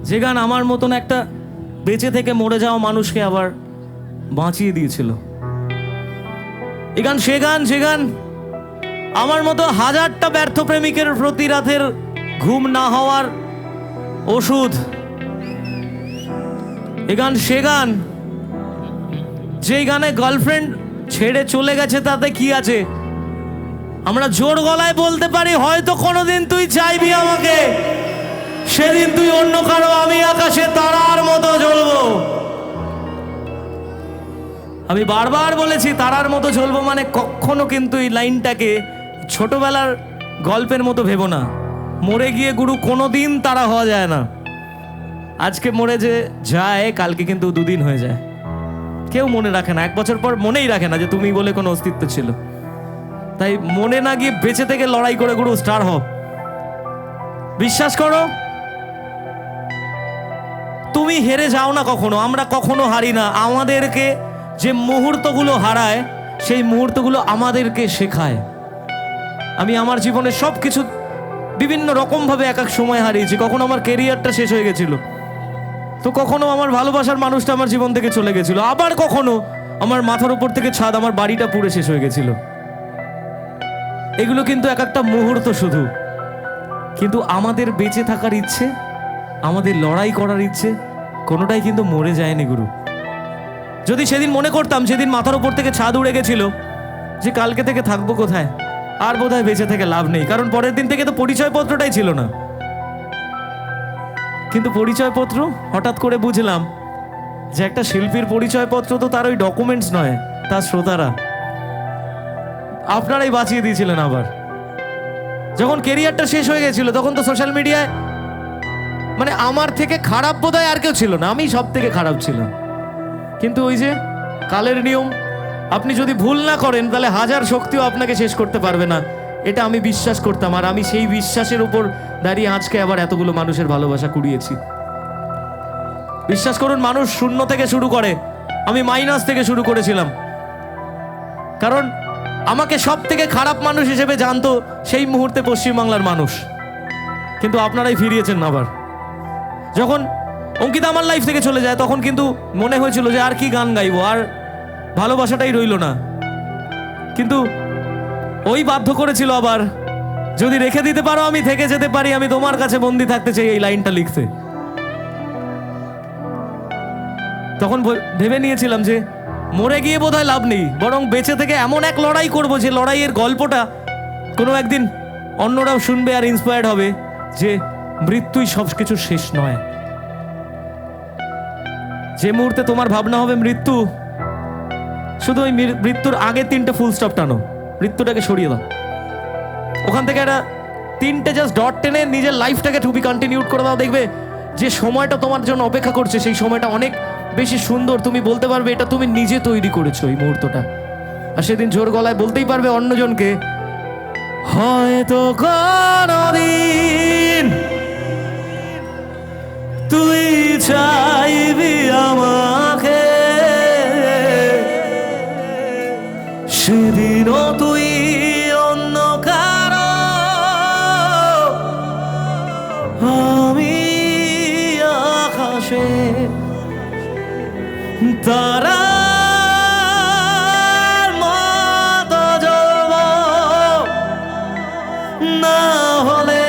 যে গান আমার মতন একটা বেঁচে থেকে মরে যাওয়া মানুষকে আবার বাঁচিয়ে দিয়েছিল। এই গান সে গান যে গান আমার মতো হাজারটা ব্যর্থ প্রেমিকের প্রতি রাতের ঘুম না হওয়ার ওষুধ। এই গান সে গান যেই গানে গার্লফ্রেন্ড ছেড়ে চলে গেছে তাতে কি আছে, আমরা জোর গলায় বলতে পারি হয়তো কোনোদিন তুই চাইবি আমাকে, সেদিন তুই অন্য কারো, আমি আকাশে তারার মতো জ্বলবো। আমি বারবার বলেছি তারার মতো জ্বলবো মানে কখনো কিন্তু এই লাইনটাকে ছোটবেলার গল্পের মতো ভেবো না। মরে গিয়ে গুরু কোনোদিন তারা হওয়া যায় না। আজকে মরে যে যায় কালকে কিন্তু 2 দিন হয়ে যায়। কেউ মনে রাখে না, 1 বছর পর মনেই রাখে না যে তুমি বলে কোনো অস্তিত্ব ছিল। তাই মনে না গিয়ে বেঁচে থেকে লড়াই করে গুরু স্টার হও। বিশ্বাস করো তুমি হেরে যাও না কখনো, আমরা কখনো হারি না। আমাদেরকে যে মুহূর্তগুলো হারায় সেই মুহূর্তগুলো আমাদেরকে শেখায়। আমি আমার জীবনে সব কিছু বিভিন্ন রকমভাবে এক এক সময় হারিয়েছি। কখনো আমার কেরিয়ারটা শেষ হয়ে গেছিল, তো কখনো আমার ভালোবাসার মানুষটা আমার জীবন থেকে চলে গেছিল, আবার কখনো আমার মাথার উপর থেকে ছাদ, আমার বাড়িটা পুড়ে শেষ হয়ে গেছিল। এগুলো কিন্তু এক একটা মুহূর্ত শুধু, কিন্তু আমাদের বেঁচে থাকার ইচ্ছে, আমাদের লড়াই করার ইচ্ছে কোনোটাই কিন্তু মরে যায়নি গুরু। যদি সেদিন মনে করতাম সেদিন মাথার উপর থেকে ছাদ উড়ে গেছিল যে কালকে থেকে থাকবো কোথায়, আর বোধহয় বেঁচে থেকে লাভ নেই, কারণ পরের দিন থেকে তো পরিচয়পত্রটাই ছিল না। কিন্তু পরিচয়পত্র হঠাৎ করে বুঝলাম যে একটা শিল্পীর পরিচয়পত্র তো তার ওই ডকুমেন্টস নয়, তার শ্রোতারা। আপনারাই বাঁচিয়ে দিয়েছিলেন। আবার যখন কেরিয়ারটা শেষ হয়ে গেছিল তখন তো সোশ্যাল মিডিয়ায় মানে আমার থেকে খারাপ বোধহয় আর কেউ ছিল না, আমি সব থেকে খারাপ ছিলাম। কিন্তু ওই যে কালের নিয়ম, আপনি যদি ভুল না করেন তাহলে হাজার শক্তিও আপনাকে শেষ করতে পারবে না, এটা আমি বিশ্বাস করতাম। আর আমি সেই বিশ্বাসের উপর দাঁড়িয়ে আজকে আবার এতগুলো মানুষের ভালোবাসা কুড়িয়েছি। বিশ্বাস করুন, মানুষ শূন্য থেকে শুরু করে, আমি মাইনাস থেকে শুরু করেছিলাম। কারণ আমাকে সব থেকে খারাপ মানুষ হিসেবে জানতো সেই মুহূর্তে পশ্চিমবাংলার মানুষ, কিন্তু আপনারাই ফিরিয়েছেন আবার। যখন অঙ্কিতা আমার লাইফ থেকে চলে যায় তখন কিন্তু মনে হয়েছিল যে আর কি গান গাইবো, আর ভালোবাসাটাই রইল না। কিন্তু ওই বাধ্য করেছিল আবার, যদি রেখে দিতে পারো আমি থেকে যেতে পারি, আমি তোমার কাছে বন্দি থাকতে চাই, এই লাইনটা লিখতে। তখন ভেবে নিয়েছিলাম যে মরে গিয়ে বোধহয় লাভ নেই, বরং বেঁচে থেকে এমন এক লড়াই করব যে লড়াইয়ের গল্পটা কোনো একদিন অন্যরাও শুনবে আর ইন্সপায়ার্ড হবে যে মৃত্যুই সব কিছু শেষ নয়। যে মুহূর্তে তোমার ভাবনা হবে মৃত্যু, শুধু ওই মৃত্যুর আগে 3টে ফুল স্টপ টানো, মৃত্যুটাকে সরিয়ে দাও। ওখান থেকে একটা 3টে জাস্ট ডট টেনে নিজের লাইফটাকে টু বি কন্টিনিউড করে দাও। দেখবে যে সময়টা তোমার জন্য অপেক্ষা করছে সেই সময়টা অনেক বেশি সুন্দর। তুমি বলতে পারবে এটা তুমি নিজে তৈরি করেছো এই মুহূর্তটা, আর সেদিন জোর গলায় বলতেই পারবে অন্যজনকে, হয়তো কোনদিন তুই চাইবি আমাকে, সেদিনও তুই অন্য কারো, আমি আকাশে তারার মতো জ্বলবো, না হলে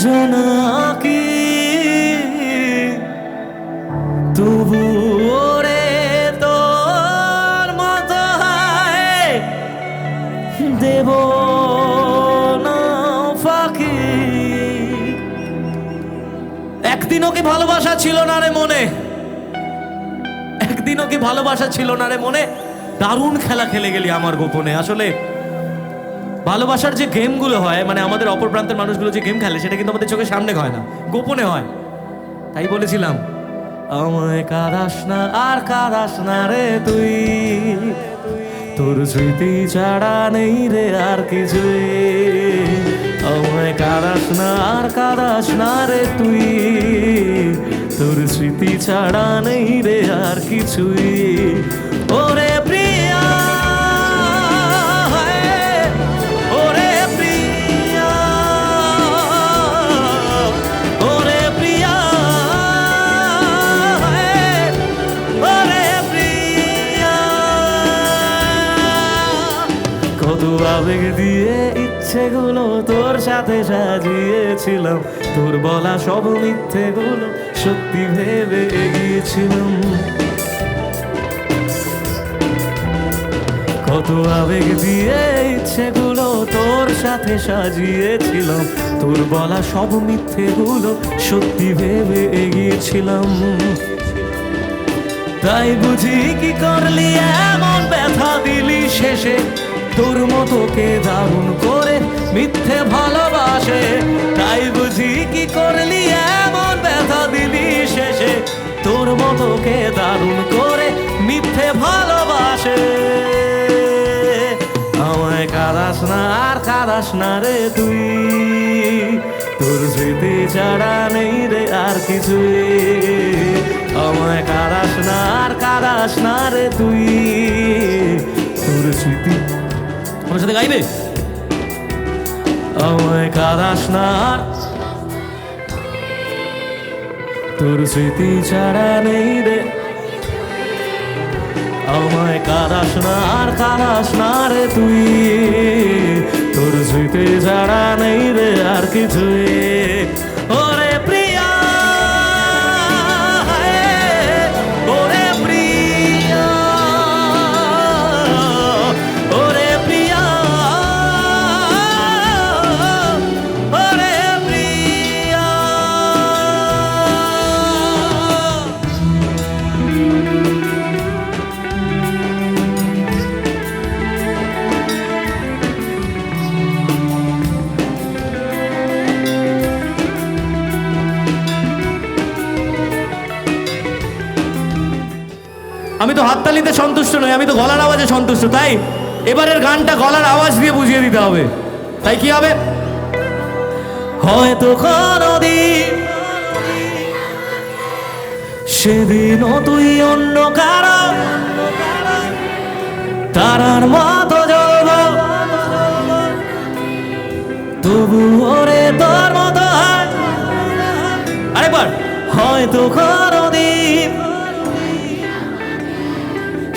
জোনাকি তবু ওরে তোর মতো দেব না ফাঁকি। একদিনও কি ভালোবাসা ছিল না রে মনে, একদিনও কি ভালোবাসা ছিল না রে মনে, দারুণ খেলা খেলে গেলি আমার গোপনে। আসলে ভালোবাসার যে গেমগুলো হয়, মানে আমাদের অপর প্রান্তের মানুষগুলো যে গেম খেলে, সেটা কিন্তু আমাদের চোখের সামনে হয় না, গোপনে হয়। তাই বলেছিলাম, আমায় কাঁদাস না আর কাঁদাস না রে তুই, তোর স্মৃতি ছাড়া নেই রে আর কিছুই। আমায় কাঁদাস না আর কাঁদাস না রে তুই, তোর স্মৃতি ছাড়া নেই রে আর কিছুই। ওরে প্রিয়া, ওরে প্রিয়া, ইচ্ছেগুলো তোর সাথে সাজিয়েছিলাম, তোর বলা সব মিথ্যেগুলো সত্যি ভেবে এগিয়েছিলাম। কত আবেগ দিয়ে ইচ্ছেগুলো তোর সাথে সাজিয়েছিলাম, তোর বলা সব মিথ্যেগুলো সত্যি ভেবে এগিয়েছিলাম। তাই বুঝি কি করলি এমন ব্যথা দিলি শেষে, তোর মতো কে দারুণ করে মিথ্যে ভালোবাসে। তাই বুঝি কি করলি এমন ব্যথা দিলি শেষে, তোর মতো কে দারুণ করে মিথ্যে ভালোবাসে। আমায় কাঁদাস না আর কাঁদাস না রে তুই, তোর স্মৃতি ছাড়া নেই রে আর কিছুই। আমায় কাঁদাস না আর কাঁদাস না রে তুই, তোর স্মৃতি। আমার সাথে গাইবে? আমায় কাঁদাস না আর, তোর স্মৃতি ছাড়া নেই রে। আমায় কাঁদাস না আর কাঁদাস না রে তুই, তোর স্মৃতি ছাড়া নেই রে আর কিছুই। ওরে প্রিয়া, ওরে প্রিয়া, ওরে প্রিয়া, ওরে প্রিয়া। আমি তো হাততালিতে সন্তুষ্ট নই, আমি তো গলার আওয়াজে সন্তুষ্ট। তাই এবারের গানটা গলার আওয়াজ দিয়ে বুঝিয়ে দিতে হবে। তাই কি হবে? হয়তো কোনদিন সেদিনও তুই অন্য কারো তারার মতো জ্বলব, তবু ওরে তোর মতো হয়। আরেকবার। হয়তো কোনদিন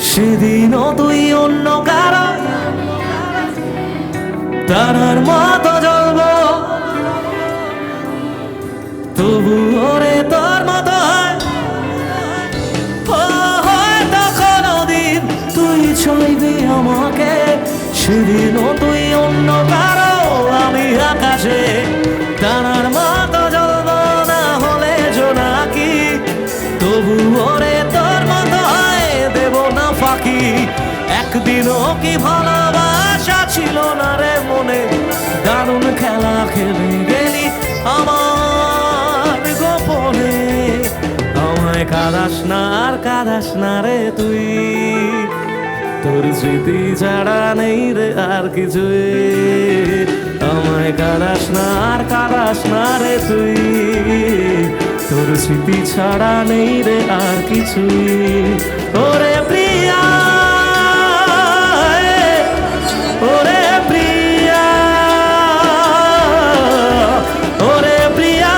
সেদিনও তুই অন্য কারো তারার মতো জ্বলব, তবু ওরে তোর মতো হয়। হয়তো কোনদিন তুই ছইবি আমাকে, সেদিনও তুই অন্য কারো, আমি আকাশে তারার মতো জ্বলব, না হলে জোনাকি, তবু ওরে তোর মতো হয়, দেব না ফাঁকি। একদিনও কি ভালোবাসা ছিল না রে মনে, দারুণ খেলা খেলে গেলি আমার গোপনে। আমায় কাঁদাস না আর কাঁদাস না রে তুই, তোর স্মৃতি ছাড়া নেই রে আর কিছুই। আমায় কাঁদাস না আর কাঁদাস না রে তুই, তোর স্মৃতি ছাড়া নেই রে আর কিছুই। ওরে প্রিয়া, ওরে প্রিয়া, ওরে প্রিয়া,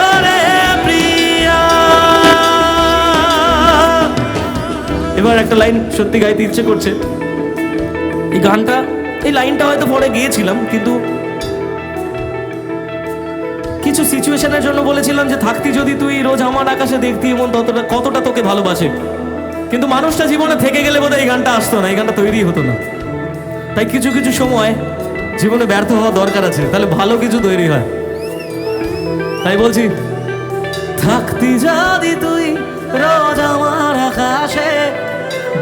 ওরে প্রিয়া। এবার একটা লাইন সত্যি গাইতে ইচ্ছে করছে। এই গানটা, এই লাইনটা হয়তো পরে গিয়েছিলাম, কিন্তু কিছু সিচুয়েশনের জন্য বলেছিলাম যে থাকতি যদি তুই রোজ আমার আকাশে দেখতি এমন কতটা তোকে ভালোবাসে। কিন্তু মানুষটা জীবনে থেকে গেলে বোধহয় এই গানটা আসতো না, এই গানটা তৈরি হতো না। তাই কিছু কিছু সময় জীবনে ব্যর্থ হওয়া দরকার আছে, তাহলে ভালো কিছু তৈরি হয়। তাই বলছি, থাকতি যদি তুই রোজ আমার আকাশে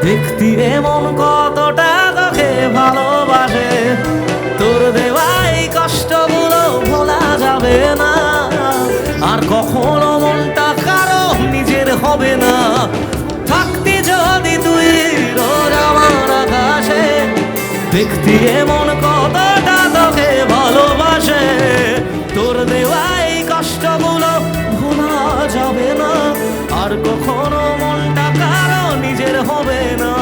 দেখতি এমন কতটা তোকে ভালোবাসে, তোর দেওয়া এই কষ্টগুলো ভোলা যাবে না, আর কখনো মনটা কারো নিজের হবে না। থাকতি যদি তুই রোজ আমার আকাশে দেখতি এমন কতটা তোকে ভালোবাসে, তোর দেওয়া এই কষ্টগুলো ভোলা যাবে না, আর কখনো মনটা কারো নিজের হবে না।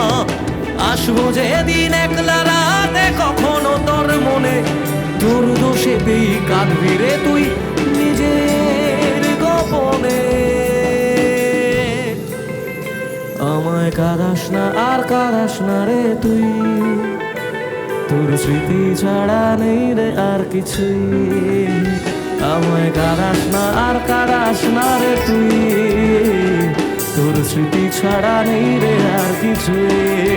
আসবো যেদিন একলা রাতে কখনো তোর মনে, তোর দোষেতেই কাঁদবি রে তুই নিজের গোপনে। আমায় কাঁদাস না আর কাঁদাস না রে তুই, তোর স্মৃতি ছাড়া নেই রে আর কিছুই, আমায় কাঁদাস না আর কাঁদাস না রে তুই, তোর স্মৃতি ছাড়া নেই রে আর কিছুই।